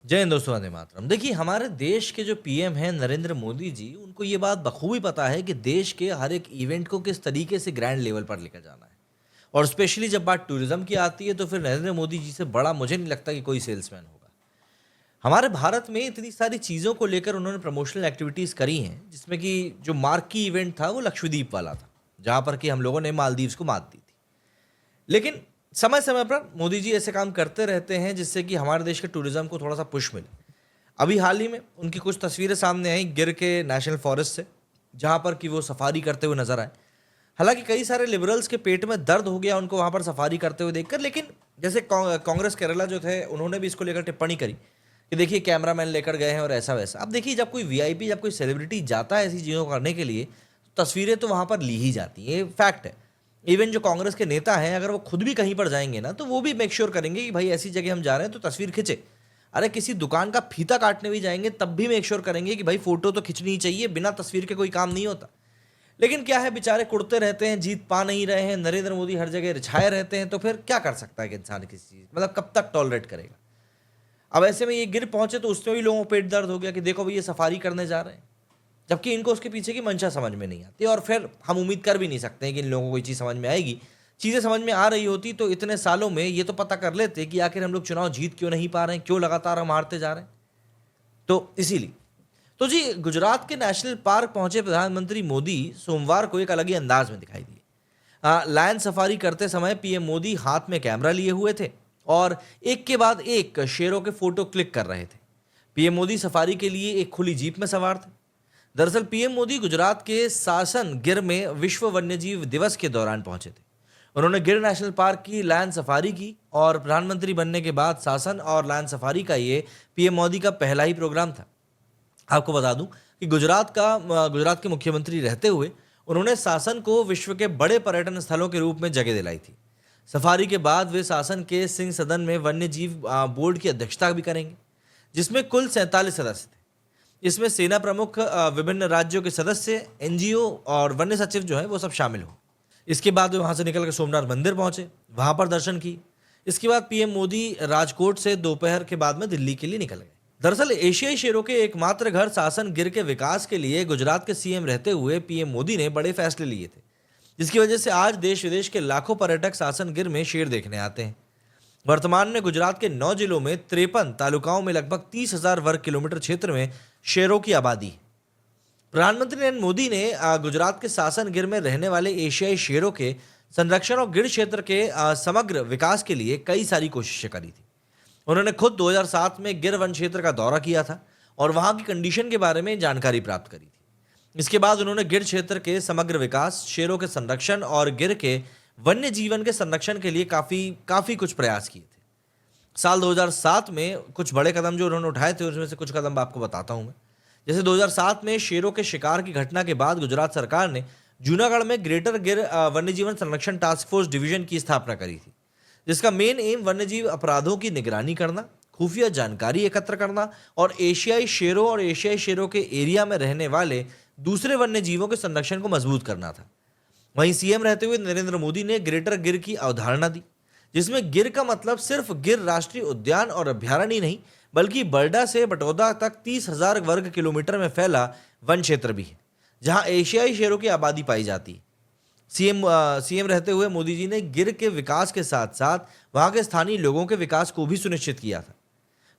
जय हिंद दोस्तों, वंदे मातरम। देखिए, हमारे देश के जो पीएम हैं नरेंद्र मोदी जी, उनको ये बात बखूबी पता है कि देश के हर एक इवेंट को किस तरीके से ग्रैंड लेवल पर लेकर जाना है। और स्पेशली जब बात टूरिज्म की आती है तो फिर नरेंद्र मोदी जी से बड़ा मुझे नहीं लगता कि कोई सेल्समैन होगा। हमारे भारत में इतनी सारी चीज़ों को लेकर उन्होंने प्रमोशनल एक्टिविटीज़ करी हैं, जिसमें कि जो मार्की इवेंट था वो लक्षद्वीप वाला था, जहाँ पर कि हम लोगों ने मालदीव्स को मात दी थी। लेकिन समय-समय पर मोदी जी ऐसे काम करते रहते हैं जिससे कि हमारे देश के टूरिज़्म को थोड़ा-सा पुश मिले। अभी हाल ही में उनकी कुछ तस्वीरें सामने आई गिर के नेशनल फॉरेस्ट से, जहाँ पर कि वो सफारी करते हुए नज़र आए। हालाँकि कई सारे लिबरल्स के पेट में दर्द हो गया उनको वहाँ पर सफारी करते हुए देखकर, लेकिन जैसे कांग्रेस केरला जो थे, उन्होंने भी इसको लेकर टिप्पणी करी कि देखिए कैमरामैन लेकर गए हैं और ऐसा-वैसा। अब देखिए, जब कोई वीआईपी, जब कोई सेलिब्रिटी जाता है ऐसी चीज़ों को करने के लिए, तो तस्वीरें तो वहाँ पर ली ही जाती हैं, ये फैक्ट है। इवन जो कांग्रेस के नेता हैं, अगर वो खुद भी कहीं पर जाएँगे ना, तो वो भी मेक श्योर करेंगे कि भाई ऐसी जगह हम जा रहे हैं तो तस्वीर खिंचे। अरे किसी दुकान का फीता काटने भी जाएँगे तब भी मेक श्योर करेंगे कि भाई फ़ोटो तो खिंचनी ही चाहिए, बिना तस्वीर के कोई काम नहीं होता। लेकिन क्या है, बेचारे कुढ़ते रहते हैं, जीत पा नहीं रहे हैं, नरेंद्र मोदी हर जगह रिछाए रहते हैं, तो फिर क्या कर सकता है कि इंसान किसी चीज़, मतलब कब तक टॉलरेट करेगा? अब ऐसे में ये गिर पहुँचे तो उसमें भी लोगों को पेट दर्द हो गया कि देखो भई ये सफारी करने जा रहे हैं। जबकि इनको उसके पीछे की मंशा समझ में नहीं आती, और फिर हम उम्मीद कर भी नहीं सकते हैं कि इन लोगों को कोई चीज़ समझ में आएगी। चीज़ें समझ में आ रही होती तो इतने सालों में ये तो पता कर लेते कि आखिर हम लोग चुनाव जीत क्यों नहीं पा रहे हैं, क्यों लगातार हम हारते जा रहे हैं। तो इसीलिए तो जी, गुजरात के नेशनल पार्क पहुंचे प्रधानमंत्री मोदी सोमवार को एक अलग ही अंदाज में दिखाई दिए। लायन सफारी करते समय पीएम मोदी हाथ में कैमरा लिए हुए थे और एक के बाद एक शेरों के फोटो क्लिक कर रहे थे। पीएम मोदी सफारी के लिए एक खुली जीप में सवार थे। दरअसल पीएम मोदी गुजरात के सासन गिर में विश्व वन्यजीव दिवस के दौरान पहुंचे थे। उन्होंने गिर नेशनल पार्क की लायन सफारी की और प्रधानमंत्री बनने के बाद सासन और लायन सफारी का ये पीएम मोदी का पहला ही प्रोग्राम था। आपको बता दूं कि गुजरात के मुख्यमंत्री रहते हुए उन्होंने शासन को विश्व के बड़े पर्यटन स्थलों के रूप में जगह दिलाई थी। सफारी के बाद वे शासन के सिंह सदन में वन्य जीव बोर्ड की अध्यक्षता भी करेंगे, जिसमें कुल 47 सदस्य थे। इसमें सेना प्रमुख, विभिन्न राज्यों के सदस्य, एनजीओ और वन्य सचिव जो है वो सब शामिल हो। इसके बाद वे वहां से निकलकर सोमनाथ मंदिर पहुंचे, वहां पर दर्शन किए। इसके बाद पीएम मोदी राजकोट से दोपहर के बाद में दिल्ली के लिए निकल गए। दरअसल एशियाई शेरों के एकमात्र घर सासन गिर के विकास के लिए गुजरात के सीएम रहते हुए पीएम मोदी ने बड़े फैसले लिए थे, जिसकी वजह से आज देश विदेश के लाखों पर्यटक सासन गिर में शेर देखने आते हैं। वर्तमान में गुजरात के 9 जिलों में 53 तालुकाओं में लगभग 30,000 वर्ग किलोमीटर क्षेत्र में शेरों की आबादी है। प्रधानमंत्री नरेंद्र मोदी ने गुजरात के सासन गिर में रहने वाले एशियाई शेरों के संरक्षण और गिर क्षेत्र के समग्र विकास के लिए कई सारी कोशिशें करी थी। उन्होंने खुद 2007 में गिर वन क्षेत्र का दौरा किया था और वहां की कंडीशन के बारे में जानकारी प्राप्त करी थी। इसके बाद उन्होंने गिर क्षेत्र के समग्र विकास, शेरों के संरक्षण और गिर के वन्य जीवन के संरक्षण के लिए काफी काफी कुछ प्रयास किए थे। साल 2007 में कुछ बड़े कदम जो उन्होंने उठाए थे, उसमें से कुछ कदम आपको बताता हूं मैं। जैसे 2007 में शेरों के शिकार की घटना के बाद गुजरात सरकार ने जूनागढ़ में ग्रेटर गिर वन्यजीवन संरक्षण टास्क फोर्स डिवीजन की स्थापना करी थी, जिसका मेन एम वन्यजीव अपराधों की निगरानी करना, खुफिया जानकारी एकत्र करना और एशियाई शेरों के एरिया में रहने वाले दूसरे वन्य जीवों के संरक्षण को मजबूत करना था। वहीं सीएम रहते हुए नरेंद्र मोदी ने ग्रेटर गिर की अवधारणा दी, जिसमें गिर का मतलब सिर्फ गिर राष्ट्रीय उद्यान और अभ्यारण्य ही नहीं, बल्कि बरडा से बटौदा तक 30,000 वर्ग किलोमीटर में फैला वन क्षेत्र भी है, जहां एशियाई शेरों की आबादी पाई जाती है। सीएम रहते हुए मोदी जी ने गिर के विकास के साथ साथ वहां के स्थानीय लोगों के विकास को भी सुनिश्चित किया था।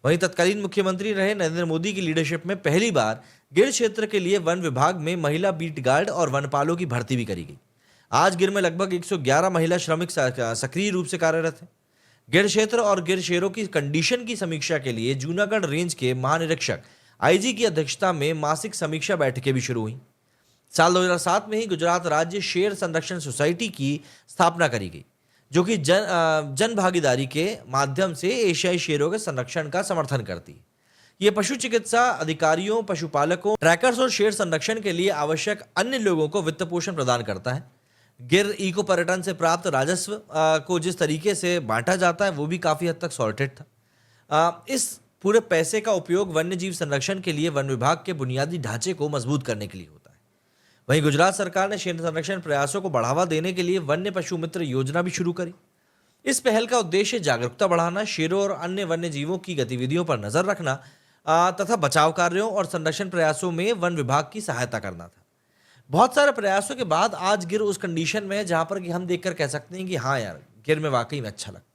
वहीं तत्कालीन मुख्यमंत्री रहे नरेंद्र मोदी की लीडरशिप में पहली बार गिर क्षेत्र के लिए वन विभाग में महिला बीट गार्ड और वनपालों की भर्ती भी करी गई। आज गिर में लगभग 111 महिला श्रमिक सक्रिय रूप से कार्यरत हैं। गिर क्षेत्र और गिर शेरों की कंडीशन की समीक्षा के लिए जूनागढ़ रेंज के महानिरीक्षक आईजी की अध्यक्षता में मासिक समीक्षा बैठकें भी शुरू हुई। साल 2007 में ही गुजरात राज्य शेर संरक्षण सोसाइटी की स्थापना करी गई, जो कि जन भागीदारी के माध्यम से एशियाई शेरों के संरक्षण का समर्थन करती है। ये पशु चिकित्सा अधिकारियों, पशुपालकों, ट्रैकर्स और शेर संरक्षण के लिए आवश्यक अन्य लोगों को वित्त पोषण प्रदान करता है। गिर इको पर्यटन से प्राप्त राजस्व को जिस तरीके से बांटा जाता है वो भी काफी हद तक सॉर्टेड था। इस पूरे पैसे का उपयोग वन्य जीव संरक्षण के लिए वन विभाग के बुनियादी ढांचे को मजबूत करने के लिए होता है। वहीं गुजरात सरकार ने शेर संरक्षण प्रयासों को बढ़ावा देने के लिए वन्य पशु मित्र योजना भी शुरू करी। इस पहल का उद्देश्य जागरूकता बढ़ाना, शेरों और अन्य वन्य जीवों की गतिविधियों पर नजर रखना तथा बचाव कार्यों और संरक्षण प्रयासों में वन विभाग की सहायता करना था। बहुत सारे प्रयासों के बाद आज गिर उस कंडीशन में है जहां पर कि हम देखकर कह सकते हैं कि हाँ यार, गिर में वाकई में अच्छा लगता है।